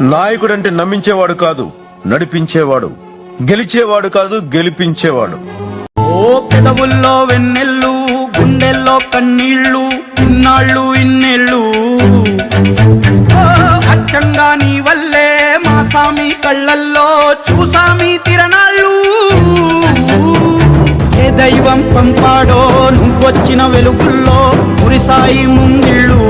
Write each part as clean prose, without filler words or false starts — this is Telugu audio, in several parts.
నాయకుడంటే నమ్మించేవాడు కాదు, నడిపించేవాడు. గెలిచేవాడు కాదు, గెలిపించేవాడు. ఓ పెదవుల్లో వెన్నెల్లు, గుండెల్లో కన్నీళ్లు, ఇన్నాళ్ళు ఇన్నేళ్ళు. అచ్చంగా నీ వల్లే మా సామి కళ్ళల్లో చూసామి తిరణాళ్ళు. ఏ దైవం పంపాడో నువ్వొచ్చిన వెలుగుల్లో కురిసాయి ముంగిళ్ళు.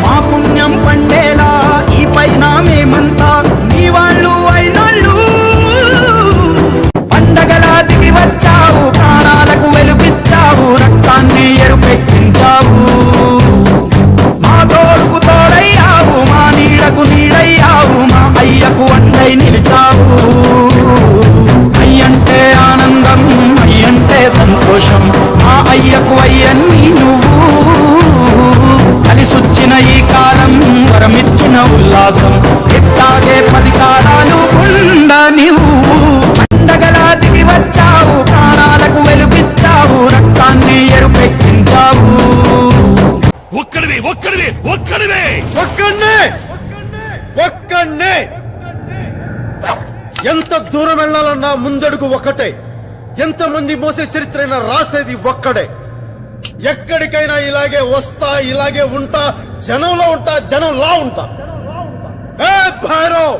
మా పుణ్యం పండేలా ఈ పైన మేమంతా నీ వాళ్ళు అయినాళ్ళు. పండగలా దిగి వచ్చావు, ప్రాణాలకు వెలుగిచ్చావు, రక్తాన్ని ఎరుపెక్కించావు. మా తోడుకు తోడయ్యావు, మా నీడకు నీడయ్యావు, మా అయ్యకు అండై నిలిచావు. అయ్యంటే ఆనందం, అయ్యంటే సంతోషం, మా అయ్యకు అయ్యన్ని నువ్వు. కలిసొచ్చిన ఈ కాలం వరమిచ్చిన ఉల్లాసం, ఎట్టాగే 10 కాలాలు ఉండ నీవు. పండగలా దిగి వచ్చావు, ప్రాణాలకు వెలుగిచ్చావు, రక్తాన్ని ఎరుపెక్కించావు. ఒక్కడివే ఒక్కడివే ఒక్కడివే ఒక్కడే ఒక్కడే. ఎంత దూరం వెళ్లాలన్నా ముందడుగు ఒక్కటే. ఎంతమంది మోసే చరిత్రైనా రాసేది ఒక్కడే. ఎక్కడికైనా ఇలాగే వస్తా, ఇలాగే ఉంటా, జనంలో ఉంటా, జనంలా ఉంటా. ఏ భైరవ్,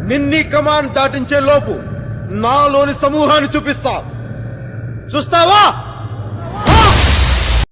నిన్ని కమాండ్ దాటించే లోపు నాలోని సమూహాన్ని చూపిస్తా. చూస్తావా?